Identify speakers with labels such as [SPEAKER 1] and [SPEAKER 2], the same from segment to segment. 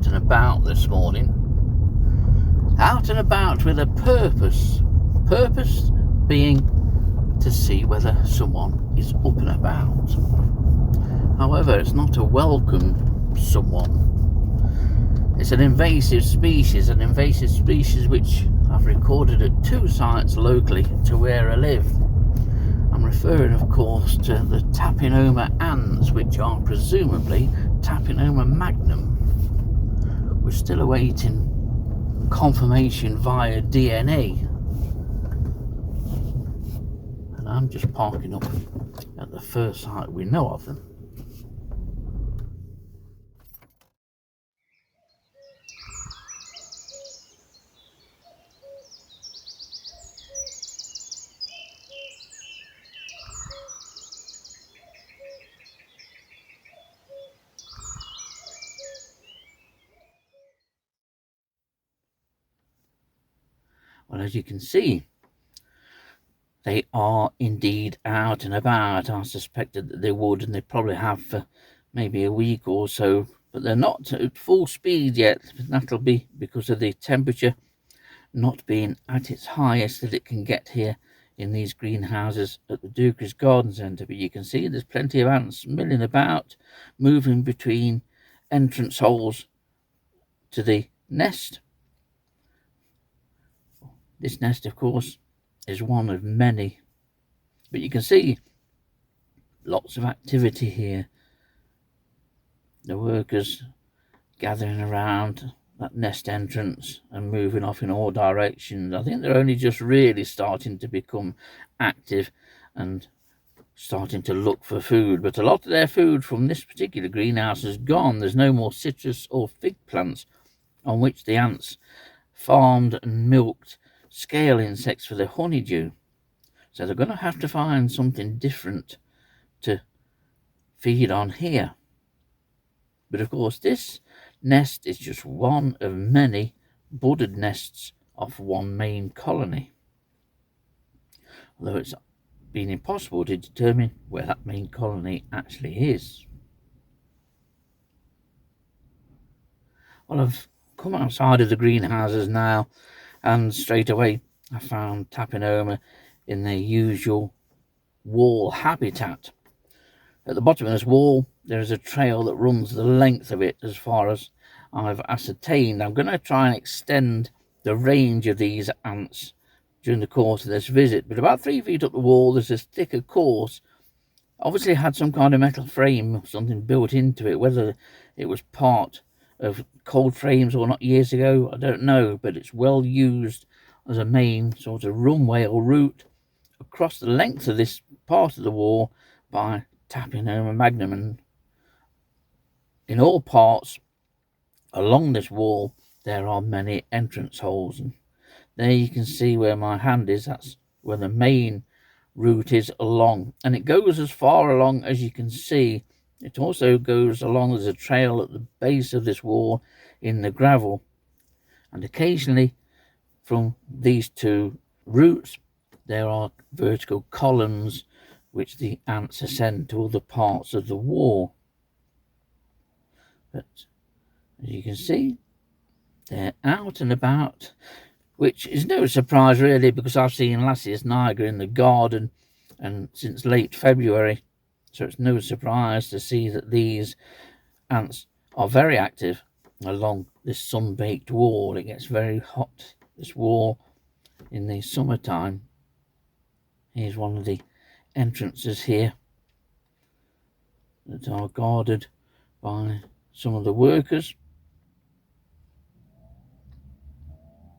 [SPEAKER 1] out and about this morning. Out and about with a purpose. Purpose being to see whether someone is up and about. However, it's not a welcome someone. It's an invasive species which I've recorded at 2 sites locally to where I live. I'm referring, of course, to the Tapinoma ants, which are presumably Tapinoma magnum. We're still awaiting confirmation via DNA. And I'm just parking up at the first site we know of them. Well, as you can see, they are indeed out and about. I suspected that they would, and they probably have for maybe a week or so, but they're not at full speed yet. That'll be because of the temperature not being at its highest that it can get here in these greenhouses at the Dukery's Garden Centre. But you can see there's plenty of ants milling about, moving between entrance holes to the nest. This nest, of course, is one of many, but you can see lots of activity here. The workers gathering around that nest entrance and moving off in all directions. I think they're only just really starting to become active and starting to look for food, but a lot of their food from this particular greenhouse is gone. There's no more citrus or fig plants on which the ants farmed and milked scale insects for their honeydew, so they're going to have to find something different to feed on here. But of course, this nest is just one of many budded nests off one main colony, although it's been impossible to determine where that main colony actually is. Well, I've come outside of the greenhouses now, and straight away I found Tapinoma in their usual wall habitat. At the bottom of this wall there is a trail that runs the length of it as far as I've ascertained. I'm going to try and extend the range of these ants during the course of this visit, but about 3 feet up the wall there's this thicker course. Obviously it had some kind of metal frame or something built into it. Whether it was part of cold frames or not years ago, I don't know, but it's well used as a main sort of runway or route across the length of this part of the wall by Tapinoma magnum. And in all parts along this wall there are many entrance holes, and there you can see where my hand is. That's where the main route is along, and it goes as far along as you can see. It also goes along as a trail at the base of this wall in the gravel, and occasionally from these two routes there are vertical columns which the ants ascend to other parts of the wall. But as you can see, they're out and about, which is no surprise really, because I've seen Lassius niger in the garden and since late February, so it's no surprise to see that these ants are very active along this sun-baked wall. It gets very hot, this wall, in the summertime. Here's one of the entrances here that are guarded by some of the workers.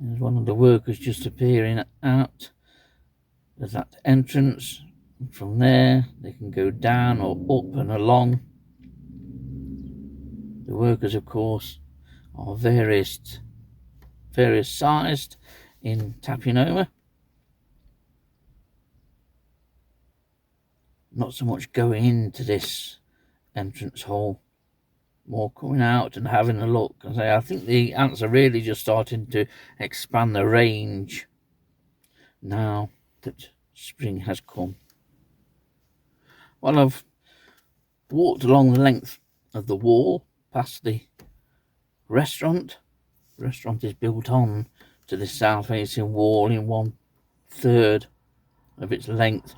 [SPEAKER 1] There's one of the workers just appearing out of that entrance. From there they can go down or up and along. The workers, of course, are various sized in Tapinoma. Not so much going into this entrance hole, more coming out and having a look. I think the ants are really just starting to expand the range now that spring has come. Well, I've walked along the length of the wall past the restaurant. The restaurant is built on to this south-facing wall in 1/3 of its length.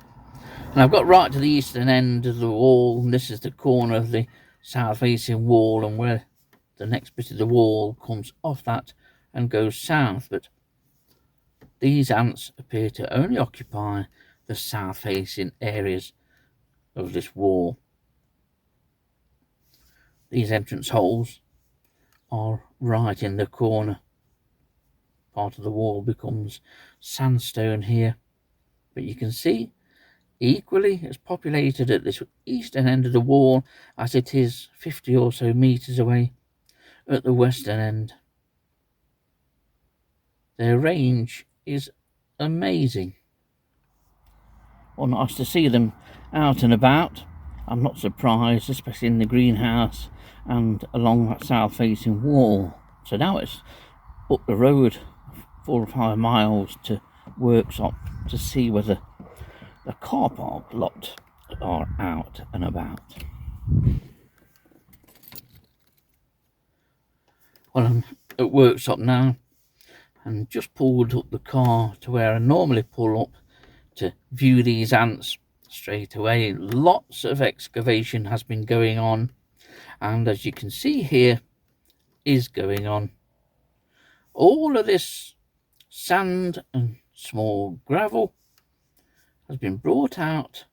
[SPEAKER 1] And I've got right to the eastern end of the wall, and this is the corner of the south-facing wall, and where the next bit of the wall comes off that and goes south. But these ants appear to only occupy the south-facing areas of this wall. These entrance holes are right in the corner. Part of the wall becomes sandstone here, but you can see equally as populated at this eastern end of the wall as it is 50 or so meters away at the western end. Their range is amazing. Well, nice to see them out and about. I'm not surprised, especially in the greenhouse and along that south-facing wall. So now it's up the road 4 or 5 miles to Worksop to see whether the car park lot are out and about. Well, I'm at Worksop now and just pulled up the car to where I normally pull up to view these ants straight away. Lots of excavation has been going on, and as you can see here, is going on. All of this sand and small gravel has been brought out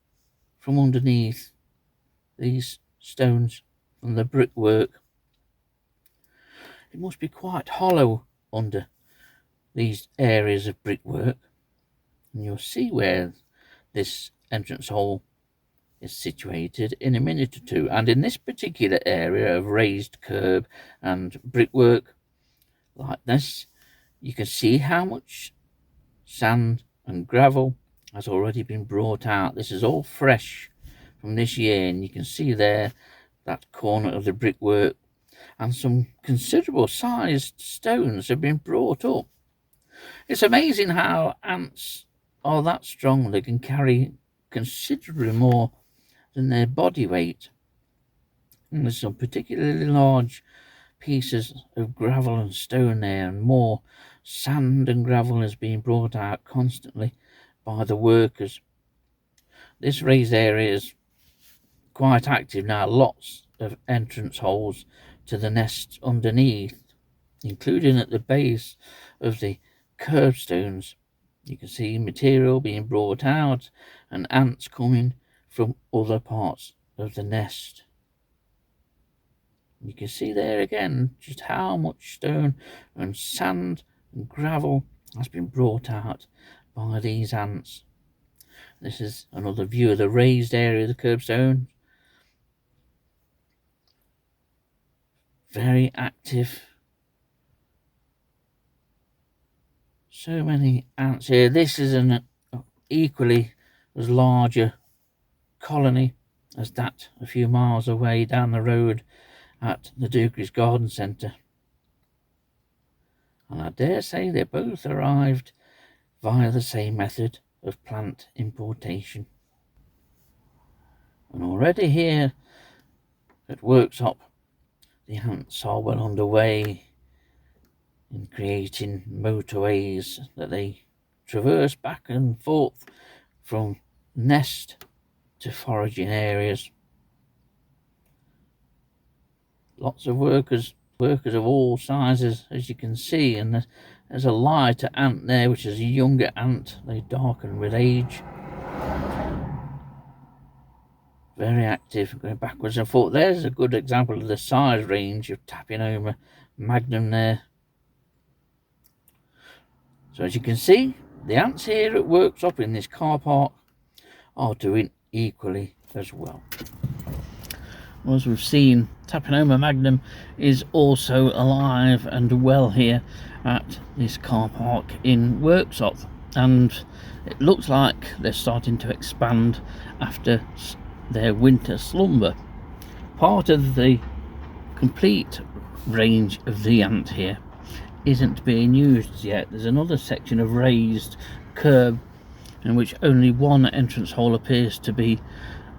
[SPEAKER 1] from underneath these stones from the brickwork. It must be quite hollow under these areas of brickwork, and you'll see where this entrance hole is situated in a minute or two. And in this particular area of raised curb and brickwork like this, you can see how much sand and gravel has already been brought out. This is all fresh from this year, and you can see there that corner of the brickwork, and some considerable sized stones have been brought up. It's amazing how ants are that strong. They can carry considerably more than their body weight. And there's some particularly large pieces of gravel and stone there, and more sand and gravel is being brought out constantly by the workers. This raised area is quite active now. Lots of entrance holes to the nests underneath, including at the base of the curbstones. You can see material being brought out and ants coming from other parts of the nest. You can see there again just how much stone and sand and gravel has been brought out by these ants. This is another view of the raised area of the curbstone. Very active. So many ants here. This is an equally as larger colony as that a few miles away down the road at the Dukery's Garden Centre. And I dare say they both arrived via the same method of plant importation. And already here at Worksop, the ants are well underway in creating motorways that they traverse back and forth from nest to foraging areas. Lots of workers of all sizes, as you can see, and there's a lighter ant there, which is a younger ant. They darken with age. Very active, going backwards and forth. There's a good example of the size range of Tapinoma magnum there. So as you can see, the ants here at Worksop in this car park are doing equally as well. As we've seen, Tapinoma magnum is also alive and well here at this car park in Worksop, and it looks like they're starting to expand after their winter slumber. Part of the complete range of the ant here isn't being used yet. There's another section of raised curb in which only one entrance hole appears to be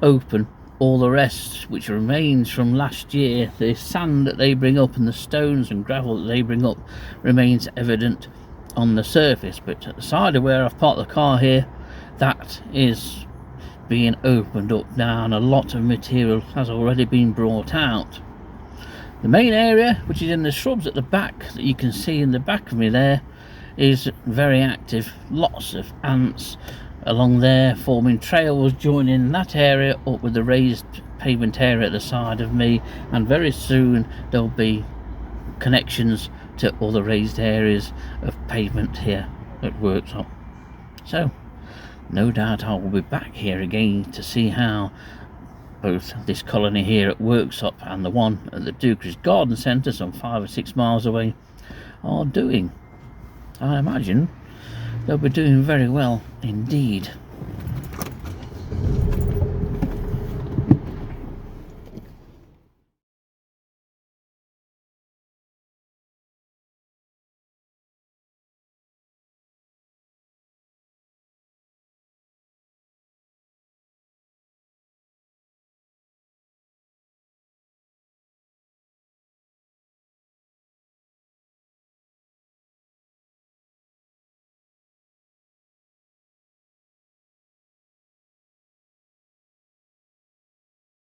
[SPEAKER 1] open, all the rest which remains from last year, the sand that they bring up and the stones and gravel that they bring up remains evident on the surface, but at the side of where I've parked the car here, that is being opened up now, and a lot of material has already been brought out. The main area, which is in the shrubs at the back that you can see in the back of me there, is very active. Lots of ants along there forming trails, joining that area up with the raised pavement area at the side of me, and very soon there'll be connections to other raised areas of pavement here at Worksop. So no doubt I will be back here again to see how both this colony here at Worksop and the one at the Duke's Garden Centre, some 5 or 6 miles away, are doing. I imagine they'll be doing very well indeed.